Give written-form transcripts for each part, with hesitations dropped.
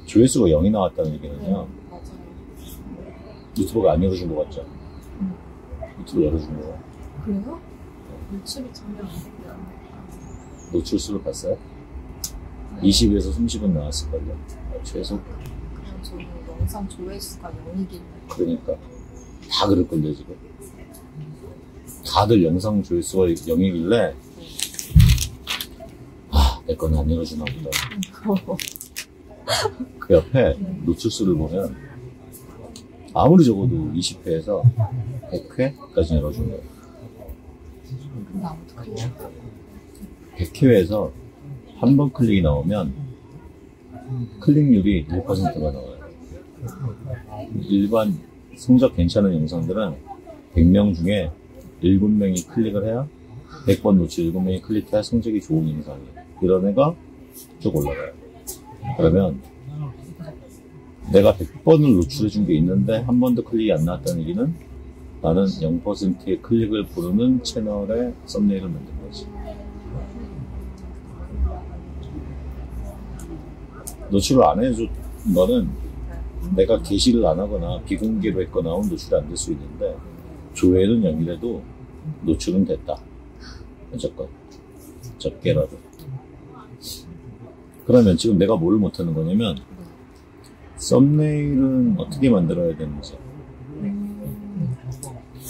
조회수가 0이 나왔다는 얘기는요. 네, 맞아요. 유튜브가 안 열어준 것 같죠? 유튜브 열어준 거예요. 그래요? 노출이 전혀 안 됐대요. 노출수를 봤어요? 네. 20에서 30은 나왔을걸요. 최소. 그냥 저는 영상 조회수가 0이길래. 그러니까 다 그럴걸요 지금. 다들 영상 조회수가 0이길래 내 거는 안 열어주나 보다. 그 옆에 노출수를 보면 아무리 적어도 20회에서 100회까지 열어준 거예요. 근데 아무도 클릭. 100회에서 한 번 클릭이 나오면 클릭률이 1%가 나와요. 일반 성적 괜찮은 영상들은 100명 중에 7명이 클릭을 해야 100번 노출 7명이 클릭해야 성적이 좋은 영상이에요. 이런 애가 쭉 올라가요. 그러면 내가 100번을 노출해 준 게 있는데 한 번도 클릭이 안 나왔다는 얘기는 나는 0%의 클릭을 부르는 채널의 썸네일을 만든 거지. 노출을 안 해준 거는 내가 게시를 안 하거나 비공개로 했거나 하면 노출이 안 될 수 있는데 조회는 0이라도 노출은 됐다. 무조건. 적게라도. 그러면 지금 내가 뭘 못하는 거냐면 썸네일은 어떻게 만들어야 되는지,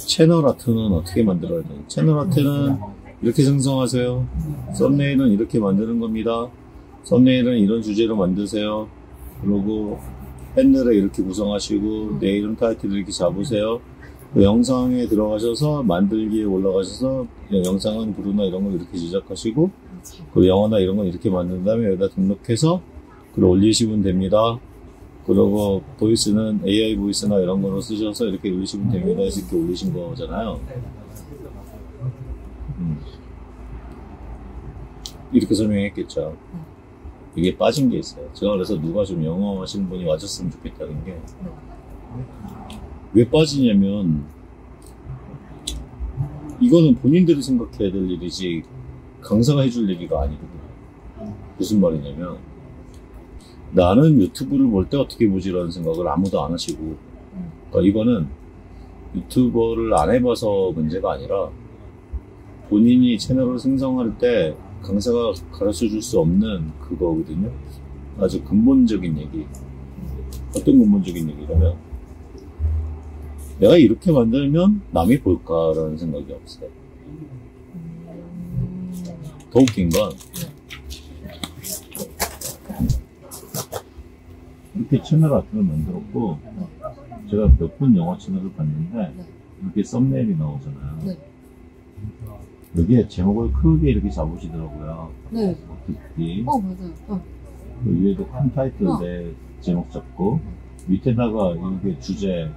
채널 아트는 어떻게 만들어야 되는지. 채널 아트는 이렇게 생성하세요. 썸네일은 이렇게 만드는 겁니다. 썸네일은 이런 주제로 만드세요. 그리고 핸들을 이렇게 구성하시고 내 이름 타이틀을 이렇게 잡으세요. 그 영상에 들어가셔서 만들기에 올라가셔서 영상은 브루나 이런 걸 이렇게 제작하시고 그리고 영화나 이런 건 이렇게 만든 다음에 여기다 등록해서 그걸 올리시면 됩니다. 그리고 보이스는 AI 보이스나 이런 거로 쓰셔서 이렇게 올리시면 됩니다 해서 이렇게 올리신 거잖아요. 이렇게 설명했겠죠. 이게 빠진 게 있어요. 제가 그래서 누가 좀 영어 하시는 분이 와줬으면 좋겠다는 게 왜 빠지냐면 이거는 본인들이 생각해야 될 일이지 강사가 해줄 얘기가 아니거든요. 무슨 말이냐면 나는 유튜브를 볼 때 어떻게 보지라는 생각을 아무도 안 하시고 그러니까 이거는 유튜버를 안 해봐서 문제가 아니라 본인이 채널을 생성할 때 강사가 가르쳐 줄 수 없는 그거거든요. 아주 근본적인 얘기. 어떤 근본적인 얘기냐면 내가 이렇게 만들면 남이 볼까라는 생각이 없어요. 더 웃긴 건 이렇게 채널 아트를 만들었고 제가 몇 번 영화 채널을 봤는데 이렇게 썸네일이 나오잖아요. 네. 여기에 제목을 크게 이렇게 잡으시더라고요. 네. 듣기. 맞아요. 그 위에도 큰 타이틀 내 제목 잡고 밑에다가 이렇게 주제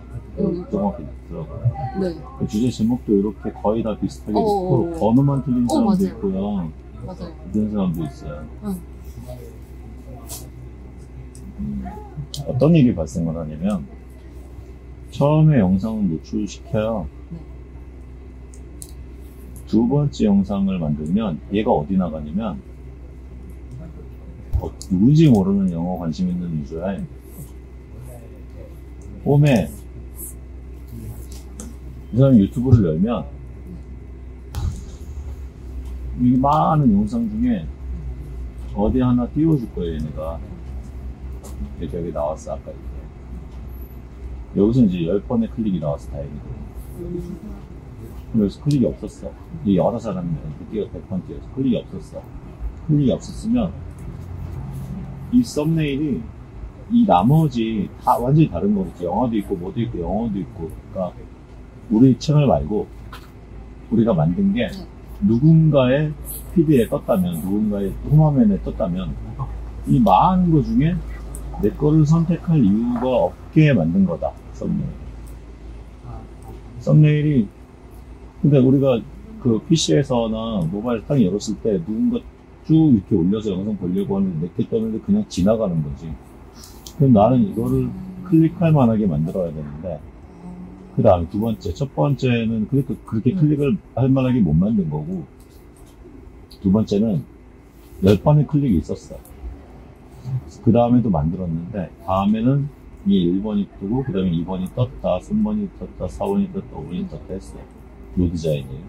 정확히 있더라고요. 네. 그 주제 제목도 이렇게 거의 다 비슷하게 있고 번호만 틀린 사람도 맞아요. 있고요. 맞아요. 그런 사람도 있어요. 어떤 일이 발생을 하냐면 처음에 영상을 노출시켜요. 두 번째 영상을 만들면 얘가 어디 나가냐면 누군지 모르는 영어 관심 있는 유저에 홈에 이 사람이 유튜브를 열면 이 많은 영상 중에 어디 하나 띄워줄 거예요. 얘네가 이렇게 여기 나왔어. 아까 이렇게 여기서 이제 10번의 클릭이 나와서 다행이고 여기서 클릭이 없었어. 이 여러 사람인데 그때가 100번 뛰어서 클릭이 없었어. 클릭이 없었으면 이 썸네일이 이 나머지 다 완전히 다른 거겠지. 영화도 있고 뭐도 있고 영어도 있고. 그러니까 우리 채널 말고 우리가 만든 게 누군가의 피드에 떴다면, 누군가의 홈화면에 떴다면 이 많은 거 중에 내 거를 선택할 이유가 없게 만든 거다. 썸네일이 근데 우리가 그 PC에서나 모바일 딱 열었을 때 누군가 쭉 이렇게 올려서 영상 보려고 하는데 내게 떠는데 그냥 지나가는 거지. 그럼 나는 이거를 클릭할 만하게 만들어야 되는데 그 다음에 두 번째, 첫 번째는 그렇게 클릭을 할 만하게 못 만든 거고 두 번째는 10번의 클릭이 있었어. 그 다음에도 만들었는데, 다음에는 이 1번이 뜨고, 그 다음에 2번이 떴다, 3번이 떴다, 4번이 떴다, 5번이 떴다 했어. 요 디자인이에요.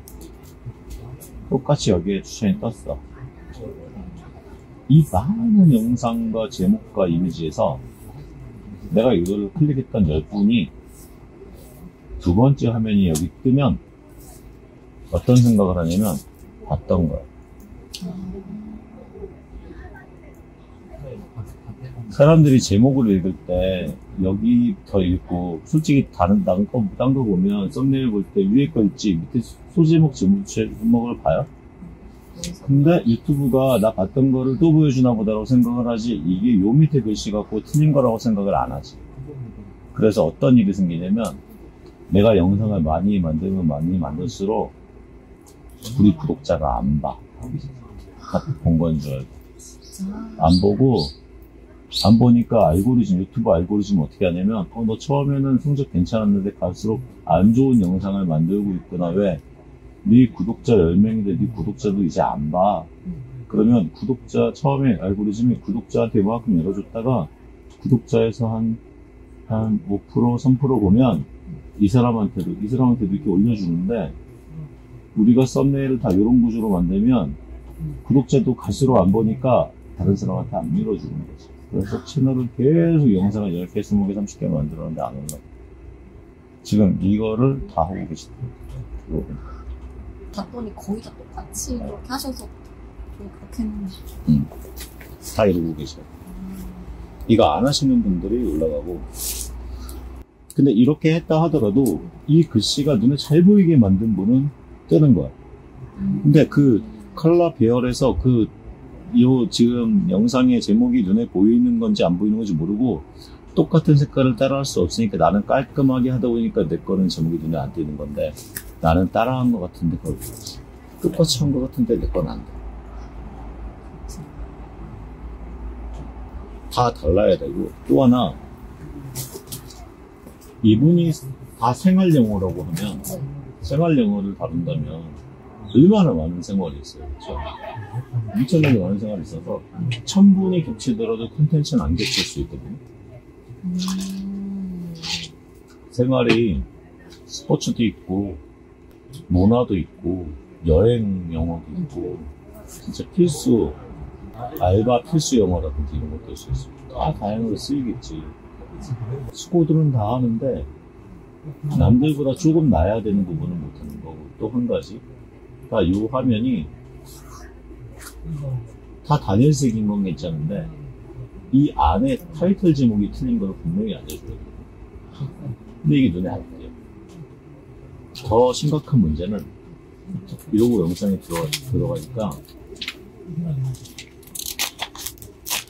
똑같이 여기에 추천이 떴어. 이 많은 영상과 제목과 이미지에서 내가 이거를 클릭했던 10분이 두 번째 화면이 여기 뜨면 어떤 생각을 하냐면 봤던 거야. 사람들이 제목을 읽을 때 여기 더 읽고, 솔직히 딴 거 보면 썸네일 볼 때 위에 거 있지 밑에 소제목 제목을 봐요. 근데 유튜브가 나 봤던 거를 또 보여주나 보다라고 생각을 하지, 이게 요 밑에 글씨 갖고 틀린 거라고 생각을 안 하지. 그래서 어떤 일이 생기냐면, 내가 영상을 많이 만들면 많이 만들수록 우리 구독자가 안 봐. 본 건 줄 알고. 안 보니까 알고리즘, 유튜브 알고리즘 어떻게 하냐면, 너 처음에는 성적 괜찮았는데 갈수록 안 좋은 영상을 만들고 있구나. 왜? 네 구독자 10명인데 네 구독자도 이제 안 봐. 그러면 구독자, 처음에 알고리즘이 구독자한테 이만큼 열어줬다가 구독자에서 한 5%, 3% 보면 이 사람한테도 이렇게 올려주는데, 우리가 썸네일을 다 이런 구조로 만들면 구독자도 갈수록 안 보니까 다른 사람한테 안 밀어주는 거지. 그래서 채널을 계속 영상을 10개, 20개, 30개 만들었는데 안 올라. 지금 이거를 다 하고 계시더라고요. 답변이 거의 다 똑같이 그렇게 하셔서 좀 그렇게 했는데. 다 이러고 계셔요. 이거 안 하시는 분들이 올라가고. 근데 이렇게 했다 하더라도 이 글씨가 눈에 잘 보이게 만든 분은 뜨는 거야. 근데 그 컬러 배열에서 지금 영상의 제목이 눈에 보이는 건지 안 보이는 건지 모르고 똑같은 색깔을 따라할 수 없으니까, 나는 깔끔하게 하다 보니까 내 거는 제목이 눈에 안 띄는 건데, 나는 따라한 것 같은데 그걸 똑같이 한 것 같은데 내 건 안 돼. 다 달라야 되고, 또 하나, 이분이 다 생활 영어라고 하면, 생활 영어를 다룬다면 얼마나 많은 생활이 있어요. 그렇죠? 엄청나게 많은 생활이 있어서 1000분이 겹치더라도 콘텐츠는 안 겹칠 수 있거든요. 생활이 스포츠도 있고 문화도 있고 여행 영어도 있고, 진짜 필수 알바 필수 영어라든지 이런 것도 있을 수 있고, 다 다양하게 쓰이겠지. 수고들은 다 하는데 남들보다 조금 나아야 되는 부분은 못하는 거고, 또 한 가지, 이 화면이 다 단일색인 건 괜찮은데 이 안에 타이틀 제목이 틀린 거를 분명히 알려줘야 돼요. 근데 이게 눈에 안 띄어요. 더 심각한 문제는 이러고 영상에 들어가니까,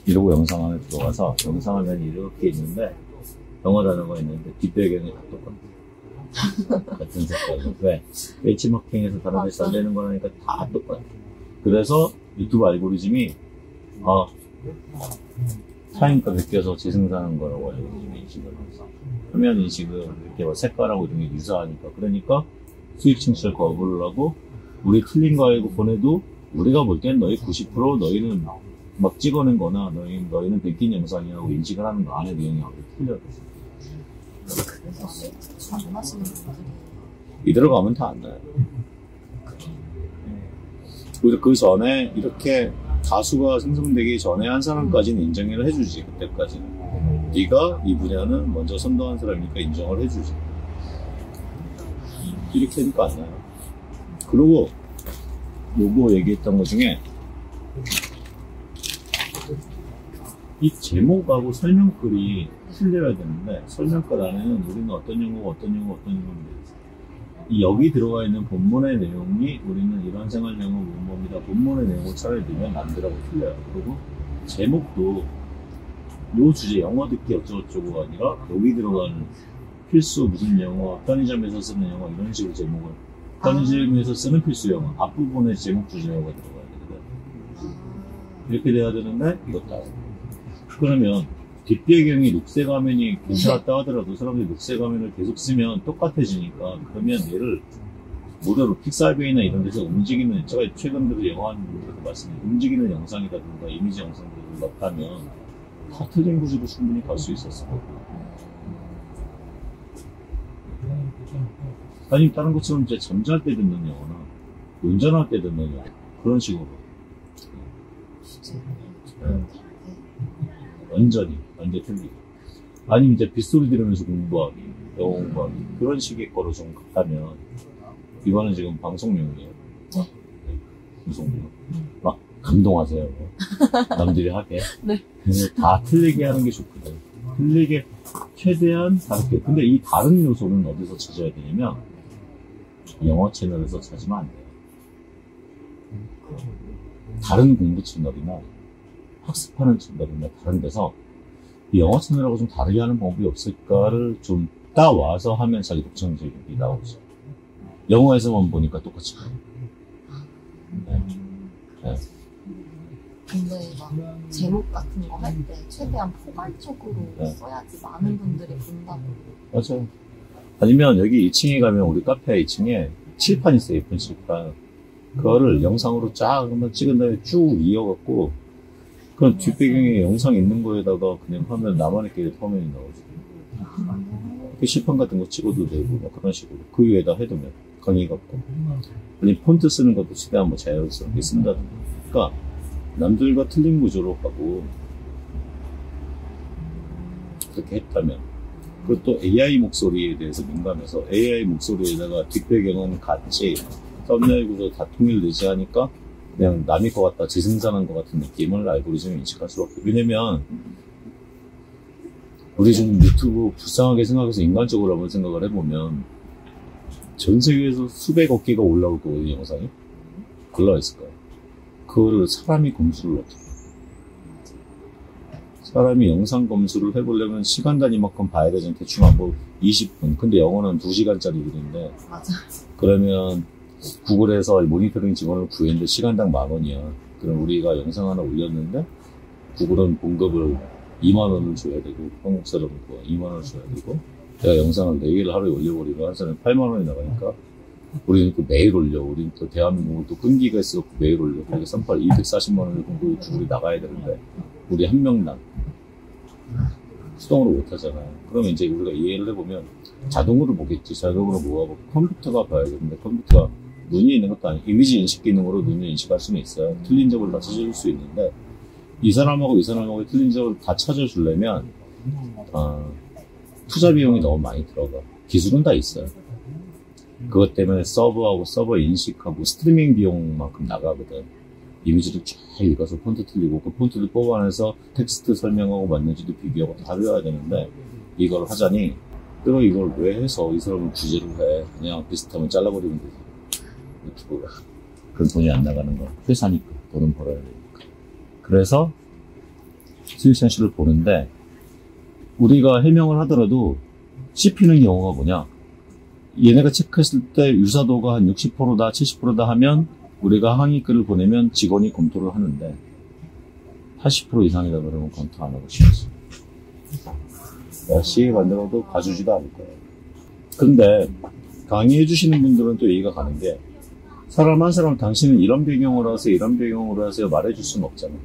이러고 영상 안에 들어가서 영상 화면이 이렇게 있는데 영어 단어가 있는데 뒷배경이 다 똑같아. 같은 색깔로. 왜? 벤치마킹에서 다른 데서 안 되는 거라니까 다 똑같아. 그래서 유튜브 알고리즘이 타임과 베껴서 재생산한 거라고 알고리즘이 인식을 해서 화면 인식을 이렇게 색깔하고 이런 게 유사하니까, 그러니까 수익 창출 거부를 하고, 우리 틀린 거 알고 보내도 우리가 볼 땐 너희 90% 너희는 막 찍어낸 거나 너희는 베낀 영상이라고 인식을 하는 거, 안에 내용이 틀려요. 그래서 안 하시는 분들이 이대로 가면 다 안 나요. 그래서 그 전에 이렇게 가수가 생성되기 전에 한 사람까지는 인정을 해주지. 그때까지는 네가 이 분야는 먼저 선도한 사람이니까 인정을 해주지. 이렇게 하니까 안 나요. 그리고 요거 얘기했던 것 중에 이 제목하고 설명글이 틀려야 되는데, 설명글 안에는 우리는 어떤 용어가 여기 들어가 있는 본문의 내용이 우리는 이런 생활 영어 문법이다. 본문의 내용을 차라리 넣으면 남들하고 틀려요. 그리고 제목도 요 주제 영어 듣기 어쩌고저쩌고가 아니라 여기 들어가는 필수 무슨 영어, 편의점에서 쓰는 영어 이런 식으로 제목을, 편의점에서 쓰는 필수 영어 앞부분에 제목 주제 영어가 들어가야 되거든. 이렇게 돼야 되는데 이것도 안 해. 그러면 뒷배경이 녹색 화면이 괜찮았다 하더라도 사람들이 녹색 화면을 계속 쓰면 똑같아지니까, 그러면 얘를 모델로 픽사베이나 이런 데서 움직이는, 제가 최근 들어 영화하는 분들도 말씀드린 움직이는 영상이라든가 이미지 영상들을 넣다면 다 틀린 구조로 충분히 갈 수 있었을 거고. 아니, 다른 것처럼 이제 잠잘 때 듣는 영어나, 운전할 때 듣는 영어, 그런 식으로. 네. 완전히 틀리고. 아니면 이제 빗소리 들으면서 공부하기, 영어 공부하기, 그런 식의 거로 좀 갔다면, 이거는 지금 방송용이에요. 네. 방송용. 막 감동하세요. 남들이 하게. 네. 다 틀리게 하는 게 좋거든. 틀리게 최대한 다르게. 근데 이 다른 요소는 어디서 찾아야 되냐면 영어 채널에서 찾으면 안 돼요. 다른 공부 채널이나 학습하는 채널이나 다른 데서 이 영어 채널하고 좀 다르게 하는 방법이 없을까를 좀 따와서 하면 자기 독창적이 나오죠. 영어에서만 보니까 똑같이 가요. 네. 네. 근데 막 제목 같은 거 할 때 최대한 포괄적으로 네. 써야지 많은 분들이 본다고. 맞아요. 아니면 여기 2층에 가면 우리 카페 2층에 칠판 있어요. 예쁜 칠판. 그거를 영상으로 쫙 한번 찍은 다음에 쭉 이어갖고 그럼 뒷배경에 영상 있는 거에다가 그냥 하면 나만의 게 화면이 나오죠. 그 칠판 같은 거 찍어도 되고 뭐 그런 식으로 그 위에다 해두면 강의 같고 아니 폰트 쓰는 것도 최대한 뭐 자연스럽게 쓴다든가. 그러니까 남들과 틀린 구조로 가고 그렇게 했다면 그리고 또 AI 목소리에 대해서 민감해서 AI 목소리에다가 뒷배경은 같이 썸네일 구조 다 통일되지 하니까 그냥 남의 것 같다 재생산한 것 같은 느낌을 알고리즘이 인식할 수밖에. 왜냐면 우리 지금 유튜브 불쌍하게 생각해서 인간적으로 한번 생각을 해보면 전 세계에서 수백억 개가 올라올 거거든요. 영상이 올라와 있을 거예요. 그거를 사람이 검수를 어떻게 해요? 사람이 영상 검수를 해보려면 시간 단위만큼 봐야 되잖아요. 대충 한번 20분. 근데 영어는 2시간짜리 일인데 맞아. 그러면 구글에서 모니터링 직원을 구했는데 시간당 10,000원이야. 그럼 우리가 영상 하나 올렸는데 구글은 봉급을 20,000원을 줘야 되고 한국 사람은 20,000원을 줘야 되고 내가 영상을 4개를 하루에 올려버리고 한 사람은 80,000원이 나가니까 우리는 또 매일 올려. 우리는 또 대한민국을 또 끈기가 있어서 매일 올려. 거기 240만 원을 공부에 구글이 나가야 되는데 우리 한 명당 수동으로 못 하잖아요. 그러면 이제 우리가 이해를 해보면 자동으로 보겠지. 자동으로 모아보고 컴퓨터가 봐야 되는데 컴퓨터가 눈이 있는 것도 아니고 이미지 인식 기능으로 눈을 인식할 수는 있어요. 틀린 점을 다 찾아줄 수 있는데 이 사람하고 이 사람하고 틀린 점을 다 찾아주려면 투자 비용이 너무 많이 들어가. 기술은 다 있어요. 그것 때문에 서버하고 서버 인식하고 스트리밍 비용만큼 나가거든. 이미지를 쫙 읽어서 폰트 틀리고 그 폰트를 뽑아내서 텍스트 설명하고 맞는지도 비교하고 다 배워야 되는데 이걸 하자니 그럼 이걸 왜 해서 이 사람은 구제를 해. 그냥 비슷하면 잘라버리면 되지. 유튜브가. 그럼 돈이 안 나가는 거야. 회사니까 돈은 벌어야 되니까. 그래서 스위션시를 보는데 우리가 해명을 하더라도 씹히는 경우가 뭐냐. 얘네가 체크했을 때 유사도가 한 60%다, 70%다 하면 우리가 항의글을 보내면 직원이 검토를 하는데 80% 이상이다 그러면 검토 안 하고 싶었어. 열심히 만들어도 봐주지도 않을 거예요. 근데 강의해 주시는 분들은 또 이해가 가는 게 사람 한 사람 당신은 이런 배경으로 하세요, 이런 배경으로 하세요 말해 줄 수는 없잖아요.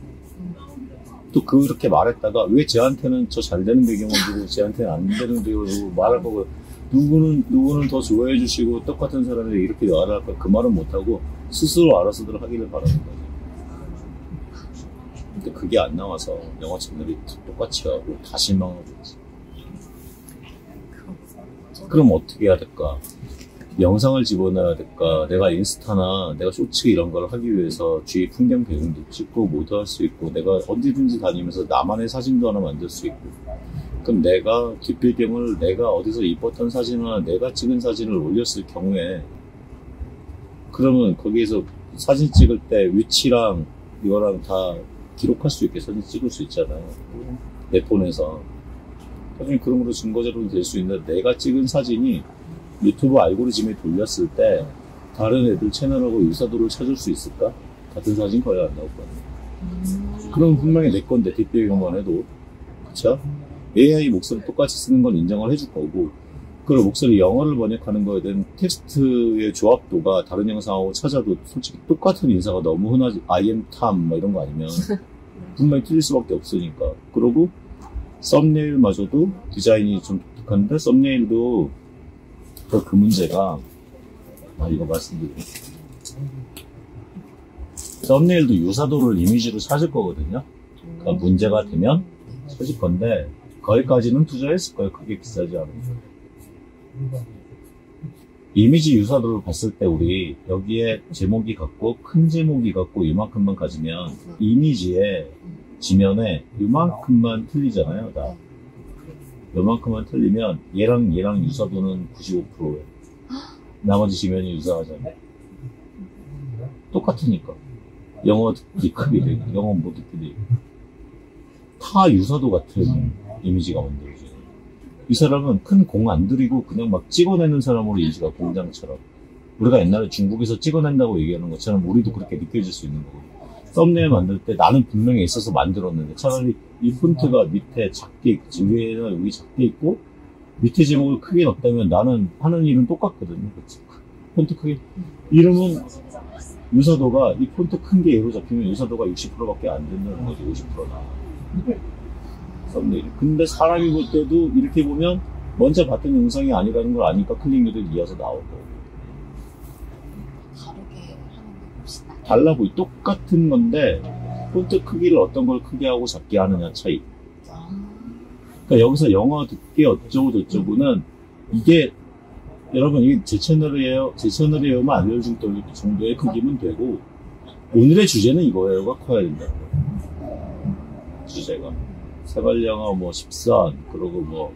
또 그렇게 말했다가 왜 쟤한테는 저 잘 되는 배경을 주고 쟤한테는 안 되는 배경을 주고 말할 거고 누구는 더 좋아해 주시고 똑같은 사람이 이렇게 말을 할까 그 말은 못하고 스스로 알아서들 하기를 바라는 거죠. 근데 그게 안 나와서 영어 채널이 똑같이 하고 다 실망하고 있어. 그럼 어떻게 해야 될까? 영상을 집어넣어야 될까? 내가 인스타나 내가 쇼츠 이런 걸 하기 위해서 뒤에 풍경 배경도 찍고 모두 할 수 있고 내가 어디든지 다니면서 나만의 사진도 하나 만들 수 있고 그럼 내가 뒷배경을 내가 어디서 이뻤던 사진이나 내가 찍은 사진을 올렸을 경우에 그러면 거기에서 사진 찍을 때 위치랑 이거랑 다 기록할 수 있게 사진 찍을 수 있잖아요. 내 폰에서. 나중에 그런 거로 증거자료는 될 수 있는데 내가 찍은 사진이 유튜브 알고리즘에 돌렸을 때 다른 애들 채널하고 유사도를 찾을 수 있을까? 같은 사진 거의 안 나올 거야. 그럼 분명히 내 건데 뒷배경만 해도 그쵸? AI 목소리 똑같이 쓰는 건 인정을 해줄 거고 그리고 목소리 영어를 번역하는 거에 대한 텍스트의 조합도가 다른 영상하고 찾아도 솔직히 똑같은 인사가 너무 흔하지 I am Tom 뭐 이런 거 아니면 분명히 틀릴 수밖에 없으니까. 그리고 썸네일마저도 디자인이 좀 독특한데, 썸네일도 그 문제가, 이거 말씀드릴게요. 썸네일도 유사도를 이미지로 찾을 거거든요. 그러니까 문제가 되면 찾을 건데, 거기까지는 투자했을 거예요. 그게 비싸지 않으면. 이미지 유사도를 봤을 때 우리 여기에 제목이 같고 큰 제목이 같고 이만큼만 가지면 이미지에 지면에 이만큼만 틀리잖아요. 다. 이만큼만 틀리면 얘랑 유사도는 95%예요. 나머지 지면이 유사하잖아요. 똑같으니까. 영어 듣기 크게 되고 영어 못 듣기 되고 다 유사도 같은 이미지가 만들어져요. 이 사람은 큰 공 안 들이고 그냥 막 찍어내는 사람으로 인지가 공장처럼. 우리가 옛날에 중국에서 찍어낸다고 얘기하는 것처럼 우리도 그렇게 느껴질 수 있는 거고. 썸네일 만들 때 나는 분명히 있어서 만들었는데 차라리 이 폰트가 밑에 작게 있지, 위에나 여기 작게 있고 밑에 제목을 크게 넣었다면 나는 하는 일은 똑같거든요. 그치? 폰트 크게. 이러면 유사도가 이 폰트 큰 게 예로 잡히면 유사도가 60%밖에 안 된다는 거지. 50%나. 썸네일. 근데 사람이 볼 때도 이렇게 보면 먼저 봤던 영상이 아니라는 걸 아니까 클릭률을 이어서 나오고. 다르게 하는 게 훨씬 낫 달라 보이. 똑같은 건데 폰트 크기를 어떤 걸 크게 하고 작게 하느냐 차이. 그러니까 여기서 영어 듣기 어쩌고 저쩌고는 이게 여러분 이게 제 채널이에요만 알려줄 정도의 크기면 되고 오늘의 주제는 이거예요가 커야 된다는 거예요. 주제가. 세발영어, 뭐, 13, 그리고 뭐,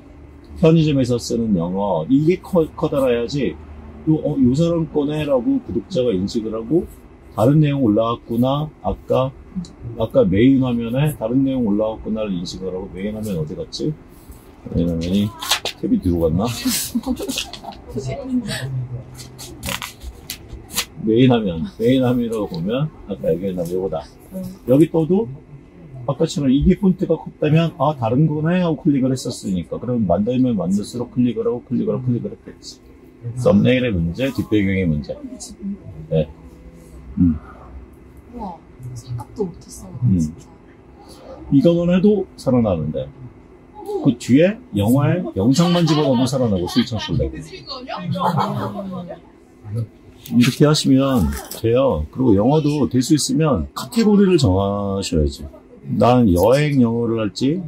편의점에서 쓰는 영어, 이게 커다라야지, 요 사람 거네라고 구독자가 인식을 하고, 다른 내용 올라왔구나, 아까 메인 화면에 다른 내용 올라왔구나를 인식을 하고, 메인 화면 어디 갔지? 메인 화면이 탭이 뒤로 갔나? 메인 화면이라고 보면, 아까 얘기했나, 요거다. 여기 떠도, 아까처럼 이게 폰트가 컸다면 다른 거네 하고 클릭을 했었으니까 그럼 만들면 만들수록 클릭을 했겠지. 썸네일의 문제, 뒷배경의 문제. 네. 우와, 생각도 못했어요. 진짜. 이거만 해도 살아나는데 그 뒤에 영화에 영상만 집어넣으면 살아나고 수익창출 내고 이렇게 하시면 돼요. 그리고 영어도 될 수 있으면 카테고리를 정하셔야지. 나는 여행 영어를 할지,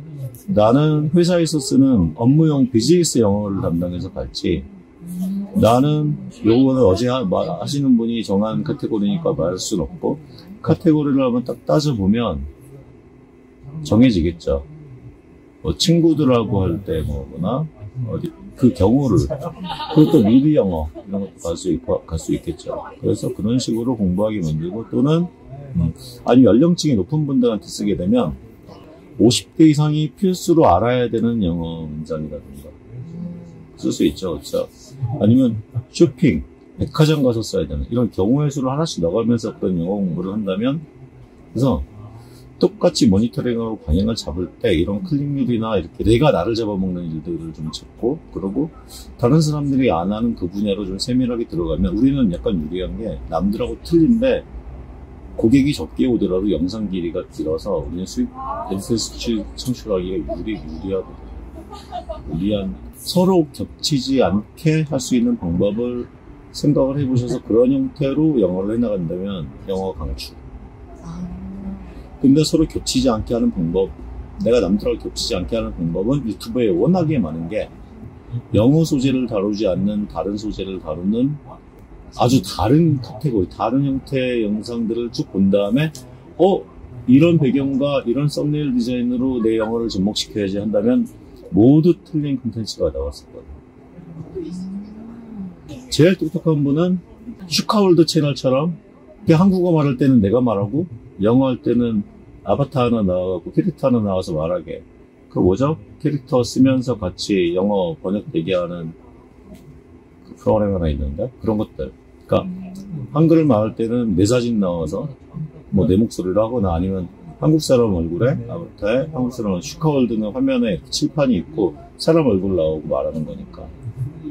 나는 회사에서 쓰는 업무용 비즈니스 영어를 담당해서 갈지, 나는 요거는 어제 하시는 분이 정한 카테고리니까 말할 수는 없고, 카테고리를 한번 딱 따져보면 정해지겠죠. 뭐 친구들하고 할 때 뭐거나, 어디, 그 경우를, 그것도 미리 영어, 이런 것도 갈 수 있겠죠. 그래서 그런 식으로 공부하게 만들고, 또는 아니 연령층이 높은 분들한테 쓰게 되면 50대 이상이 필수로 알아야 되는 영어 문장이라든가 쓸 수 있죠. 그렇죠? 아니면 쇼핑, 백화점 가서 써야 되는 이런 경우의 수를 하나씩 넣어가면서 어떤 영어 공부를 한다면 그래서 똑같이 모니터링하고 방향을 잡을 때 이런 클릭률이나 이렇게 내가 나를 잡아먹는 일들을 좀 찾고 그러고 다른 사람들이 안 하는 그 분야로 좀 세밀하게 들어가면 우리는 약간 유리한 게 남들하고 틀린데 고객이 적게 오더라도 영상 길이가 길어서 우리는 수익 창출하기가 유리하거든요. 유리한 서로 겹치지 않게 할 수 있는 방법을 생각을 해보셔서 그런 형태로 영어를 해나간다면 영어 강추. 근데 서로 겹치지 않게 하는 방법, 내가 남들하고 겹치지 않게 하는 방법은 유튜브에 워낙에 많은 게 영어 소재를 다루지 않는 다른 소재를 다루는 아주 다른 카테고리, 다른 형태의 영상들을 쭉 본 다음에 이런 배경과 이런 썸네일 디자인으로 내 영어를 접목시켜야지 한다면 모두 틀린 콘텐츠가 나왔을 거예요. 제일 똑똑한 분은 슈카월드 채널처럼 한국어 말할 때는 내가 말하고 영어 할 때는 아바타 하나 나와갖고 캐릭터 하나 나와서 말하게. 그 뭐죠? 캐릭터 쓰면서 같이 영어 번역 대기하는 그 프로그램 하나 있는데 그런 것들. 그러니까 한글을 말할 때는 내 사진 나와서 뭐 내 목소리를 하거나 아니면 한국 사람 얼굴에 아바타에 한국 사람 슈카월드는 화면에 칠판이 있고 사람 얼굴 나오고 말하는 거니까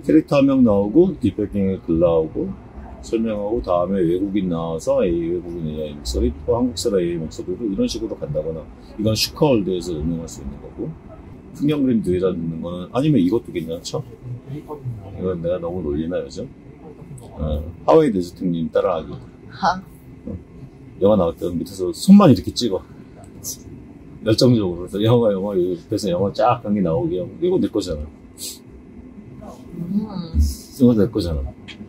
캐릭터 한 명 나오고 뒷배경에 글 나오고 설명하고 다음에 외국인 나와서 A 외국인 AI 목소리, 또 한국 사람 AI 목소리로 이런 식으로 간다거나, 이건 슈카월드에서 응용할 수 있는 거고, 풍경 그림 뒤에다 넣는 거는, 아니면 이것도 괜찮죠? 이건 내가 너무 놀리나 요즘? 하와이 데저트님 따라하기. 영화 나올 때 밑에서 손만 이렇게 찍어. 열정적으로. 그래서 영화 옆에서 영화 쫙 한 게 나오게 하고, 이거 내 거잖아. 이거 내 거잖아.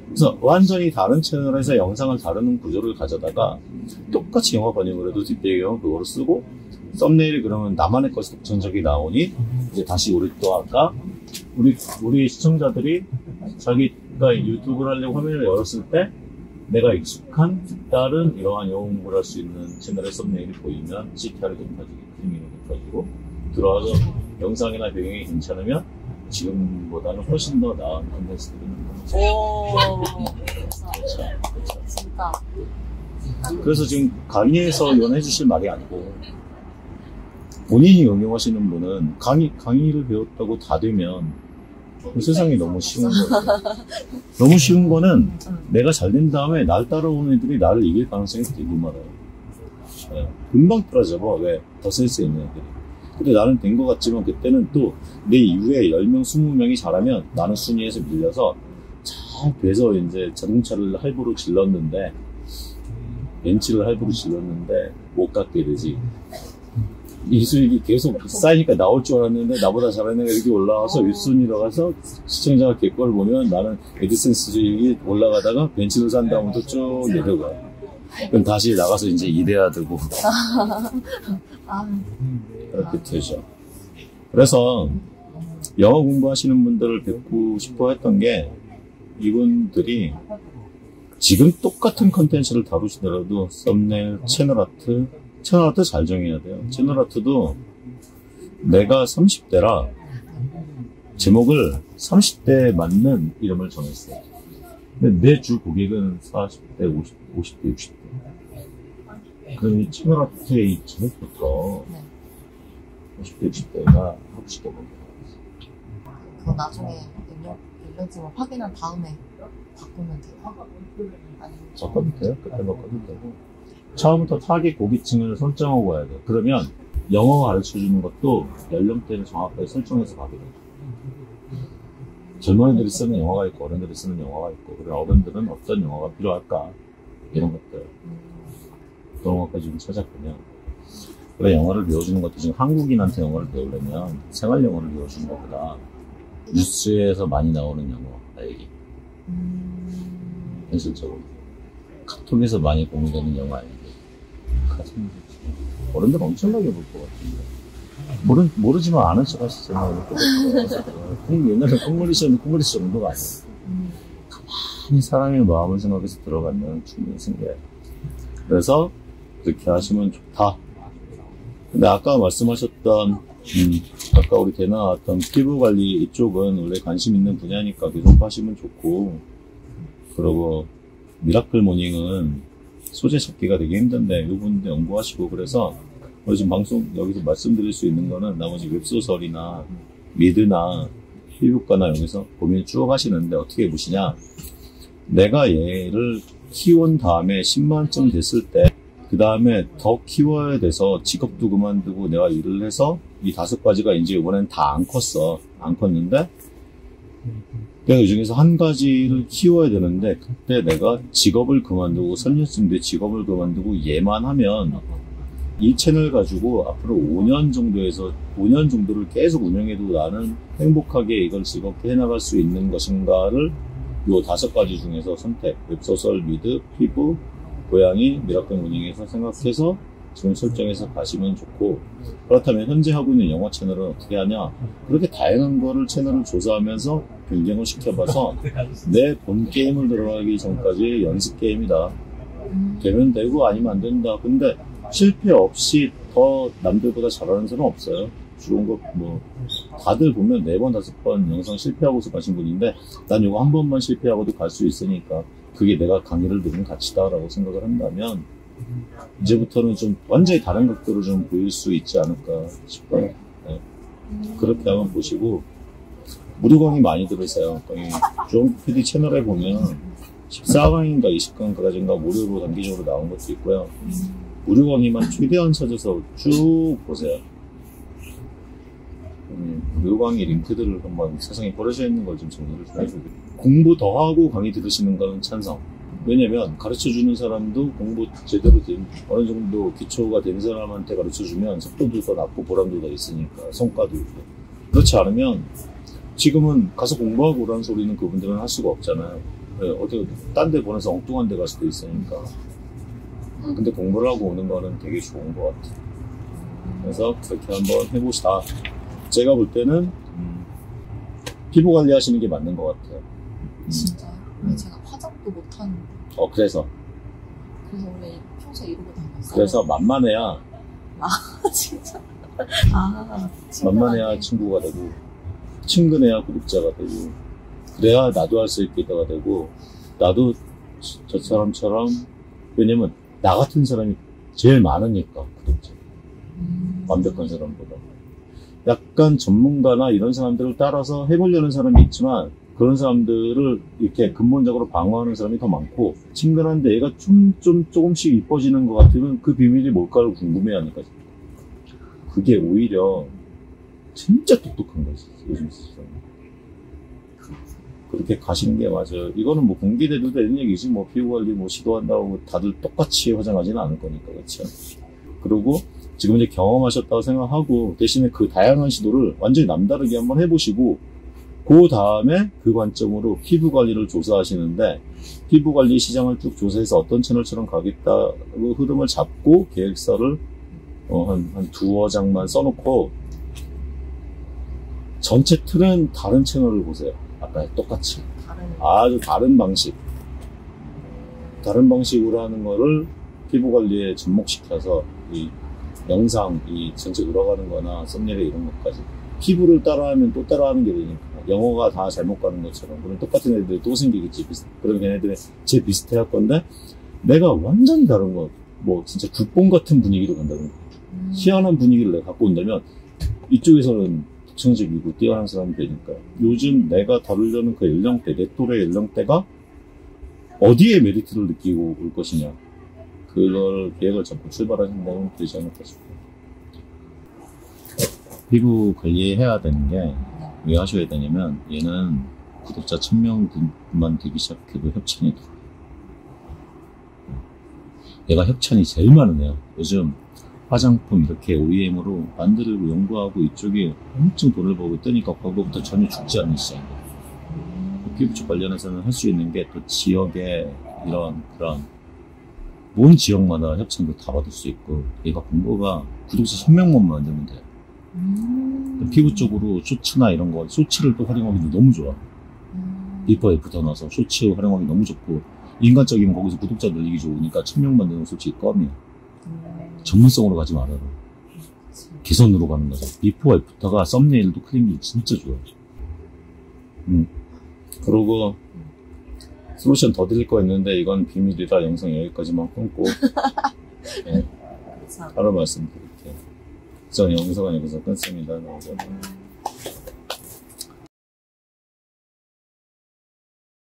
그래서 완전히 다른 채널에서 영상을 다루는 구조를 가져다가 똑같이 영화 번역을 해도 뒷배경 그거를 쓰고, 썸네일이 그러면 나만의 것이 독창적이 나오니, 이제 다시 우리 또 아까 우리 시청자들이 자기가 유튜브를 하려고 화면을 열었을 때 내가 익숙한 다른 이러한 영어 공부를 할 수 있는 채널의 썸네일이 보이면 CTR이 높아지고 프리미엄이 높아지고, 들어와서 영상이나 배경이 괜찮으면 지금보다는 훨씬 더 나은 컨텐츠들이 있는 거죠. 진짜. 그래서 지금 강의에서 이건 해주실 말이 아니고, 본인이 응용하시는 분은 강의를 배웠다고 다 되면 세상이 너무 쉬운 거예요. 너무 쉬운 거는 내가 잘 된 다음에 날 따라오는 애들이 나를 이길 가능성이 되게 많아요. 네. 금방 떨어져봐. 왜? 더 센스 있는 애들이. 근데 나는 된 것 같지만 그때는 또 내 이후에 10명, 20명이 잘하면 나는 순위에서 밀려서 잘 돼서 이제 자동차를 할부로 질렀는데, 벤츠를 할부로 질렀는데 못 갖게 되지. 이 수익이 계속 쌓이니까 나올 줄 알았는데 나보다 잘하는 애가 이렇게 올라와서 윗순위로 가서 시청자가 개걸 보면 나는 에디센스 수익이 올라가다가 벤츠를 산 다음부터 쭉 내려가. 그럼 다시 나가서 이제 일해야 되고. 그렇게 되죠. 그래서 영어 공부하시는 분들을 뵙고 싶어 했던 게, 이분들이 지금 똑같은 컨텐츠를 다루시더라도 썸네일, 채널 아트 잘 정해야 돼요. 채널 아트도 내가 30대라 제목을 30대에 맞는 이름을 정했어요. 근데 내 주 고객은 40대, 50대, 60대. 그럼 이 채널 아트의 이 제목부터 50대, 60대가 하고 싶게 됩니다. 그거 나중에 일러지만 확인한 다음에 바꾸면 돼요? 바꿔도 돼요? 그때 바꿔도 되고. 처음부터 타깃 고객층을 설정하고 가야 돼요. 그러면 영어 가르쳐주는 것도 연령대를 정확하게 설정해서 가게 돼요. 젊은 애들이 쓰는 영화가 있고 어른들이 쓰는 영화가 있고, 그리고 어른들은 어떤 영화가 필요할까, 이런 것들, 그런 것까지 좀 찾아보면, 그래, 영어를 배워주는 것도 지금 한국인한테 영어를 배우려면 생활 영어를 배워주는 것보다 뉴스에서 많이 나오는 영어 얘기, 현실적으로 카톡에서 많이 공유되는 영화 얘기, 어른들 엄청나게 볼 것 같은데, 모르지만 아는 척 하시잖아요. 옛날에 콩글리시 정도가 아니에요. 가만히 사람의 마음을 생각해서 들어가면 충분히 생겨요. 그래서 그렇게 하시면 좋다. 근데 아까 말씀하셨던, 아까 우리 대나 나왔던 피부 관리 이쪽은 원래 관심 있는 분야니까 계속 하시면 좋고, 그리고 미라클 모닝은 소재 찾기가 되게 힘든데 이 부분도 연구하시고, 그래서 지금 방송 여기서 말씀드릴 수 있는 거는 나머지 웹소설이나 미드나 피부과나 여기서 고민 쭉 하시는데, 어떻게 보시냐, 내가 얘를 키운 다음에 10만점 됐을 때 그 다음에 더 키워야 돼서 직업도 그만두고 내가 일을 해서 이 5가지가 이제 이번엔 다 안 컸어. 안 컸는데 내가 이 중에서 한 가지를 키워야 되는데, 그때 내가 직업을 그만두고 3년쯤 내 직업을 그만두고 얘만 하면 이 채널 가지고 앞으로 5년 정도를 계속 운영해도 나는 행복하게 이걸 즐겁게 해나갈 수 있는 것인가를 요 5가지 중에서 선택, 웹소설, 미드, 피부, 고양이, 미라클 모닝에서 생각해서 지금 설정해서 가시면 좋고, 그렇다면 현재 하고 있는 영어 채널은 어떻게 하냐, 그렇게 다양한 거를 채널을 조사하면서 변경을 시켜봐서 내 본 게임을 들어가기 전까지 연습 게임이다. 되면 되고 아니면 안 된다. 근데 실패 없이 더 남들보다 잘하는 사람은 없어요. 좋은 거 다들 보면 4번, 5번 영상 실패하고서 가신 분인데, 난 이거 한 번만 실패하고도 갈 수 있으니까 그게 내가 강의를 들은 가치다라고 생각을 한다면, 이제부터는 좀 완전히 다른 각도로 좀 보일 수 있지 않을까 싶어요. 네. 그렇게 한번 보시고, 무료 강의 많이 들으세요. 존 PD 채널에 보면 14강인가 20강까지인가 무료로 단기적으로 나온 것도 있고요. 무료 강의만 최대한 찾아서 쭉 보세요. 무료 강의 링크들을 한번 세상에 버려져 있는 걸 좀 정리를 좀 해주고, 공부 더 하고 강의 들으시는 거는 찬성. 왜냐면 가르쳐주는 사람도 공부 제대로 된 어느 정도 기초가 된 사람한테 가르쳐주면 속도도 더 낮고 보람도 더 있으니까, 성과도 있고. 그렇지 않으면 지금은 가서 공부하고 오라는 소리는 그분들은 할 수가 없잖아요. 어디 딴 데 보내서 엉뚱한 데 갈 수도 있으니까. 근데 공부를 하고 오는 거는 되게 좋은 것 같아요. 그래서 그렇게 한번 해보시다. 제가 볼 때는 피부 관리 하시는 게 맞는 것 같아요. 진짜요? 제가 화장도 못하는데. 그래서 원래 평소에 이러고 다녔어요. 그래서 만만해야 진짜? 만만해야 친구가 되고, 친근해야 구독자가 되고, 그래야 나도 할 수 있게 가 되고, 나도 저 사람처럼, 왜냐면 나 같은 사람이 제일 많으니까, 구독자. 완벽한 사람보다. 약간 전문가나 이런 사람들을 따라서 해보려는 사람이 있지만, 그런 사람들을 이렇게 근본적으로 방어하는 사람이 더 많고, 친근한데 얘가 조금씩 이뻐지는 것 같으면 그 비밀이 뭘까를 궁금해하니까. 그게 오히려 진짜 똑똑한 거지, 요즘 세상에. 그렇게 가시는 게 맞아요. 이거는 뭐 공개돼도 되는 얘기지, 뭐 피부 관리 뭐 시도한다고 다들 똑같이 화장하지는 않을 거니까, 그렇죠? 그리고 지금 이제 경험하셨다고 생각하고, 대신에 그 다양한 시도를 완전히 남다르게 한번 해보시고, 그 다음에 그 관점으로 피부 관리를 조사하시는데, 피부 관리 시장을 쭉 조사해서 어떤 채널처럼 가겠다고 흐름을 잡고 계획서를 한 두어 장만 써놓고, 전체 틀은 다른 채널을 보세요. 아까 똑같이. 아주 다른 방식. 다른 방식으로 하는 거를 피부 관리에 접목시켜서, 이 영상, 이 전체 돌아가는 거나 썸네일 이런 것까지. 피부를 따라하면 또 따라하는 게 되니까. 영어가 다 잘못 가는 것처럼. 그럼 똑같은 애들이 또 생기겠지. 그럼 걔네들이 제 비슷해할 건데, 내가 완전히 다른 거, 뭐 진짜 국뽕 같은 분위기로 간다는 거. 희한한 분위기를 내가 갖고 온다면, 이쪽에서는 독창적이고 뛰어난 사람이 되니까. 요즘 내가 다루려는 그 연령대, 내 또래 연령대가 어디에 메리트를 느끼고 올 것이냐. 그걸 계획을 잡고 출발하신다면 되지 않을까 싶어요. 피부 관리해야 되는 게 왜 하셔야 되냐면, 얘는 구독자 1000명만 되기 시작해도 협찬이 들어요. 얘가 협찬이 제일 많은 애야. 요즘 화장품 이렇게 OEM으로 만들고 연구하고 이쪽에 엄청 돈을 벌고 뜨니까 그거부터 전혀 죽지 않는 시장이에요. 피부 쪽 관련해서는 할 수 있는 게 또 지역에 그런 모든 지역마다 협찬도 다 받을 수 있고, 얘가 공부가 구독자 1000명만 만들면 돼요. 피부 쪽으로 쇼츠나 이런 거, 쇼츠를 또 활용하기도 너무 좋아. 비포 애프터 나서 쇼츠 활용하기 너무 좋고, 인간적이면 거기서 구독자 늘리기 좋으니까 1000명 만드는 솔직히 껌이야. 전문성으로 가지 말아요. 개선으로 가는 거죠. 비포 애프터가 썸네일도 클릭률 진짜 좋아요. 그러고 솔루션 더 드릴 거 있는데 이건 비밀이라 영상 여기까지만 끊고 네, 바로 말씀드릴게요. 저 영상은 여기서 끊습니다.